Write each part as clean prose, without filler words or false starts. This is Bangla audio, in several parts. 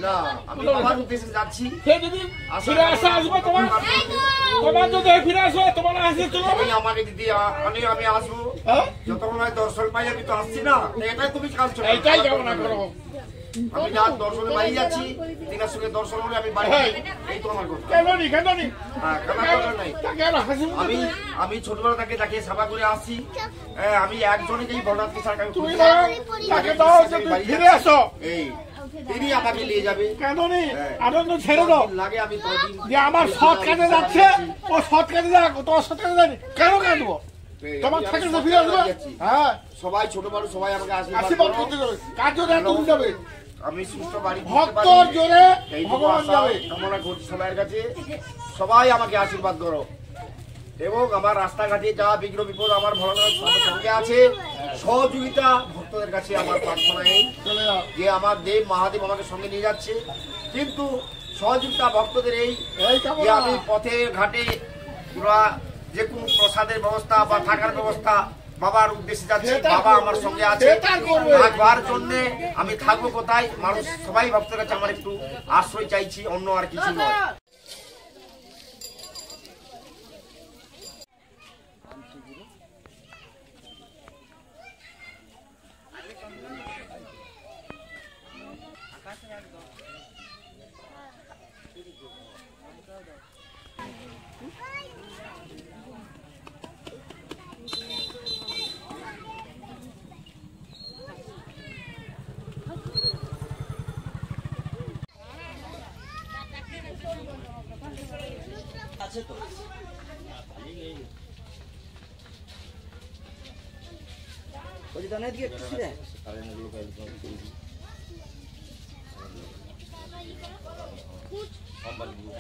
না আমি বাবার উদ্দেশ্যে যাচ্ছি। আমাকে দিদি আমি আসবো যতক্ষণ দর্শন পাই, আমি তো আসছি না, এটাই তুমি কাজ চলো। আমি যা দর্শনে বাড়ি যাচ্ছি, তিনার সঙ্গে দর্শন হলে আমি বাড়ি, এই তো আমার কথা। আমি ছোটবেলা থেকে তাকে সেবা করে আসছি। আমি একজনকেই বড়নাথকে তিনি আমাকে নিয়ে যাবে। কেন নেই আনন্দ ছেড়ে দাও লাগে, আমি যে আমার সৎ কাজে যাচ্ছে, ও সৎ কাজে যাক, ও তোমার সৎ কাজে যায়নি, কেন কাঁদবো? তোমার থেকে তো ফিরে আসবো। হ্যাঁ, সবাই ছোট বড় সবাই আমাকে আশীর্বাদ করতে যাবে, কার্য তুমি যাবে। আমি সুস্থ বাড়ি ভক্ত জোরে ভগবান যাবে কামনা করছি সবার কাছে। সবাই আমাকে আশীর্বাদ করো এবং আমার রাস্তাঘাটে যা বিঘ্ন বিপদ আমার ভোলানাথ সঙ্গে আছে। সহযোগিতা ভক্তদের কাছে আমার প্রার্থনা এই যে আমার দেব মহাদেব আমাকে সঙ্গে নিয়ে যাচ্ছে, কিন্তু সহযোগিতা ভক্তদের এই যে আমি পথে ঘাটে যে কোনো প্রসাদের ব্যবস্থা বা থাকার ব্যবস্থা বাবার উদ্দেশ্যে যাচ্ছে। বাবা আমার সঙ্গে আছে, থাকবার জন্য আমি থাকবো কোথায়? মানুষ সবাই ভক্তের কাছে আমার একটু আশ্রয় চাইছি, অন্য আর কিছু নয়। আছে তো ওই দানা দিয়ে কিছু রে কারেন্ট গুলো কাজ করে দিই সম্বল গুলো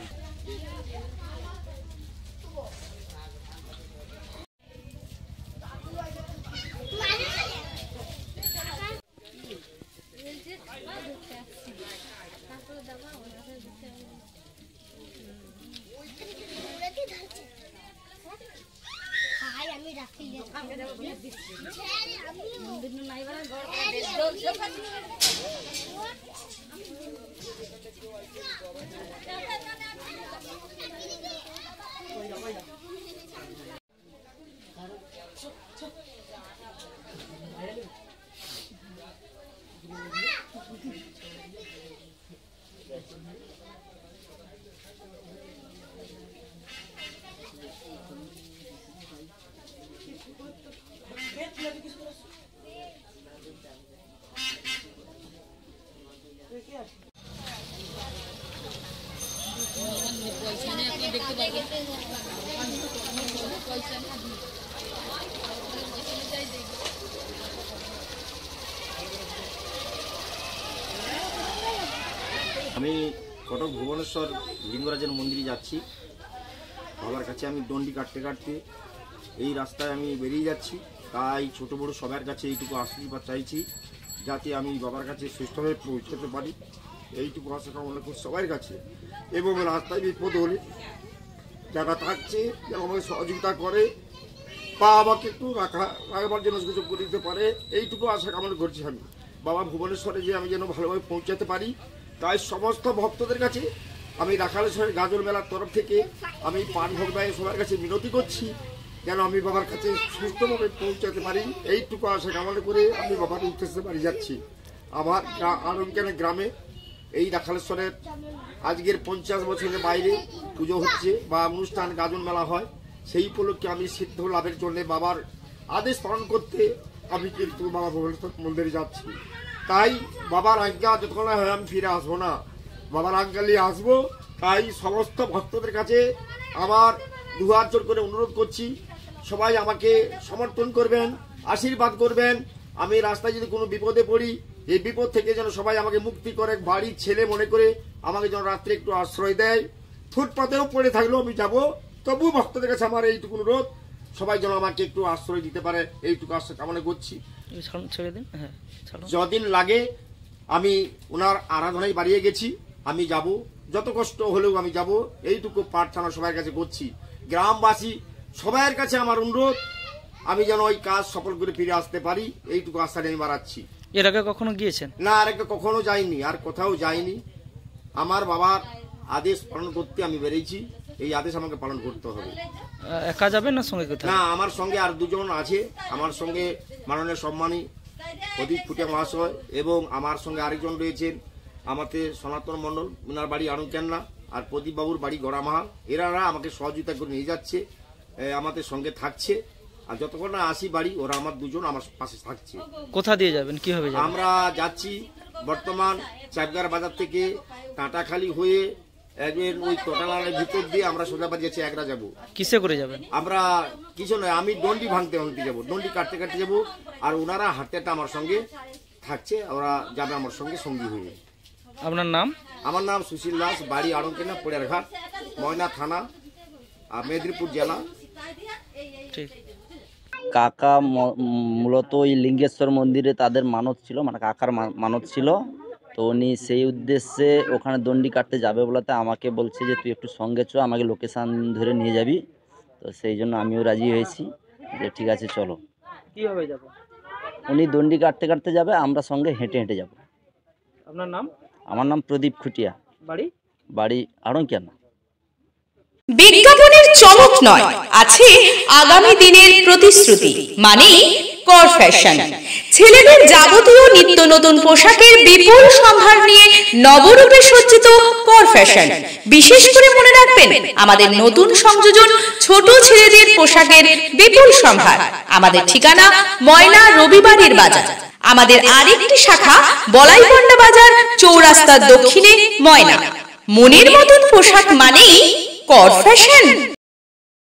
আমি কটক ভুবনেশ্বর লিঙ্গরাজের মন্দিরে যাচ্ছি। বাবার কাছে আমি দণ্ডি কাটতে কাটতে এই রাস্তায় আমি বেরিয়ে যাচ্ছি। তাই ছোট বড় সবার কাছে এইটুকু আশীর্বাদ চাইছি যাতে আমি বাবার কাছে সুস্থভাবে পৌঁছতে পারি, এইটুকু আশা কামনা করি সবার কাছে। এবং রাস্তায় বিপদ হলে যারা থাকছে যেন আমাকে সহযোগিতা করে বা আমাকে একটু রাখবার জন্য সুযোগ করে দিতে পারে, এইটুকু আশা কামনা করছি আমি। বাবা ভুবনেশ্বরে যে আমি যেন ভালোভাবে পৌঁছাতে পারি, তাই সমস্ত ভক্তদের কাছে আমি রাখালেশ্বরের গাজল মেলার তরফ থেকে আমি পান ভোগ ভাই সবার কাছে মিনতি করছি যেন আমি বাবার কাছে সুস্থভাবে পৌঁছাতে পারি, এইটুকু আশা কামনা করে আমি বাবার উদ্দেশ্যে বাড়ি যাচ্ছি। আমার আনন্দকানে গ্রামে এই রাখালেশ্বরের আজকের 50 বছরের বাইরে পুজো হচ্ছে বা অনুষ্ঠান গাজন মেলা হয়, সেই উপলক্ষে আমি সিদ্ধ লাভের জন্য বাবার আদেশ পালন করতে আমি কিন্তু বাবা ভুবনেশ্বর মন্দিরে যাচ্ছি। তাই বাবার আজ্ঞা যতক্ষণ হয় আমি ফিরে আসবো না, বাবার আজ্ঞা নিয়ে আসবো। তাই সমস্ত ভক্তদের কাছে আমার দুহাত জোর করে অনুরোধ করছি, সবাই আমাকে সমর্থন করবেন, আশীর্বাদ করবেন। আমি রাস্তায় যদি কোনো বিপদে পড়ি, এই বিপদ থেকে যেন সবাই আমাকে মুক্তি করে, বাড়ির ছেলে মনে করে আমাকে যেন রাত্রে একটু আশ্রয় দেয়। ফুটপাতেও পড়ে থাকলেও আমি যাবো, তবু ভক্তদের কাছে আমার এইটুকু অনুরোধ, সবাই যেন আমাকে একটু আশ্রয় দিতে পারে, এইটুকু আশা কামনা করছি। যদিন লাগে আমি ওনার আরাধনায় বাড়িয়ে গেছি, আমি যাব, যত কষ্ট হলেও আমি যাব, এইটুকু প্রার্থনা সবার কাছে করছি। গ্রামবাসী সবার কাছে আমার অনুরোধ, আমি যেন ওই কাজ সফল করে ফিরে আসতে পারি, এইটুকু আশা আমি বাড়াচ্ছি। এর আগে কখনো গিয়েছেন? না, আর আগে কখনো যাইনি, আর কোথাও যাইনি। আমার বাবার আদেশ পালন করতে আমি বেরিয়েছি, এই আদেশ আমাকে পালন করতে হবে। একা যাবেন না সঙ্গে কোথাও? না, আমার সঙ্গে আর দুজন আছে। আমার সঙ্গে মাননীয় সম্মানী প্রদীপ ফুটিয়া মহাশয় এবং আমার সঙ্গে আরেকজন রয়েছেন আমাদের সনাতন মণ্ডল, ওনার বাড়ি আড়ংকেন্না, আর প্রদীপ বাবুর বাড়ি গড়ামাহাল। এরা আমাকে সহযোগিতা করে নিয়ে যাচ্ছে, আমাদের সঙ্গে থাকছে। আর যতক্ষণ না আসি বাড়ি, ওরা আমার দুজন আমার পাশে থাকছে। কোথা দিয়ে যাবেন, কিভাবে যাবেন? আমরা যাচ্ছি বর্তমান চাপগার বাজার থেকে কাঁটাখালি হয়ে একদিন ওই টোটালার ভিতর দিয়ে আমরা সোজাবাদ যাচ্ছি, একরা যাবো। কিসে করে যাবেন? আমরা কিছু নয়, আমি দণ্ডি ভাঙতে যাবো, দণ্ডি কাটতে কাটতে যাবো। আর ওনারা হাঁটতে আমার সঙ্গে থাকছে, ওরা যাবে আমার সঙ্গে সঙ্গী হয়ে। আপনার নাম? আমার নাম সুশীল দাস, বাড়ি আড়ংকেনা, পোড়ারঘাট, ময়না থানা, আর মেদিনীপুর জেলা। ঠিক। কাকা মূলত ওই লিঙ্গেশ্বর মন্দিরে তাদের মানত ছিল, মানে কাকার মানত ছিল। তো উনি সেই উদ্দেশ্যে ওখানে দণ্ডি কাটতে যাবে বলাতে আমাকে বলছে যে তুই একটু সঙ্গে চ, আমাকে লোকেশান ধরে নিয়ে যাবি। তো সেই জন্য আমিও রাজি হয়েছি যে ঠিক আছে চলো। কিভাবে যাব? উনি দণ্ডি কাটতে কাটতে যাবে, আমরা সঙ্গে হেঁটে হেঁটে যাব। আপনার নাম? আমার নাম প্রদীপ খুটিয়া, বাড়ি আড়ংকেনা। বিজ্ঞাপনের চমক নয়, আছে আগামী দিনের প্রতিশ্রুতি, মানে কর ফ্যাশন। ছেলেদের যাবতীয় নিত্য নতুন পোশাকের বিপুল সম্ভার নিয়ে নবরূপে সজ্জিত কর ফ্যাশন। বিশেষ করে মনে রাখবেন, আমাদের নতুন সংযোজন ছোট ছেলেদের পোশাকের বিপুল সম্ভার। আমাদের ঠিকানা ময়না রবিবারের বাজার। আমাদের আরেকটি শাখা বলাইপন্ডা বাজার, চৌরাস্তার দক্ষিণে, ময়না। মনের মতন পোশাক মানেই কর ফ্যাশন।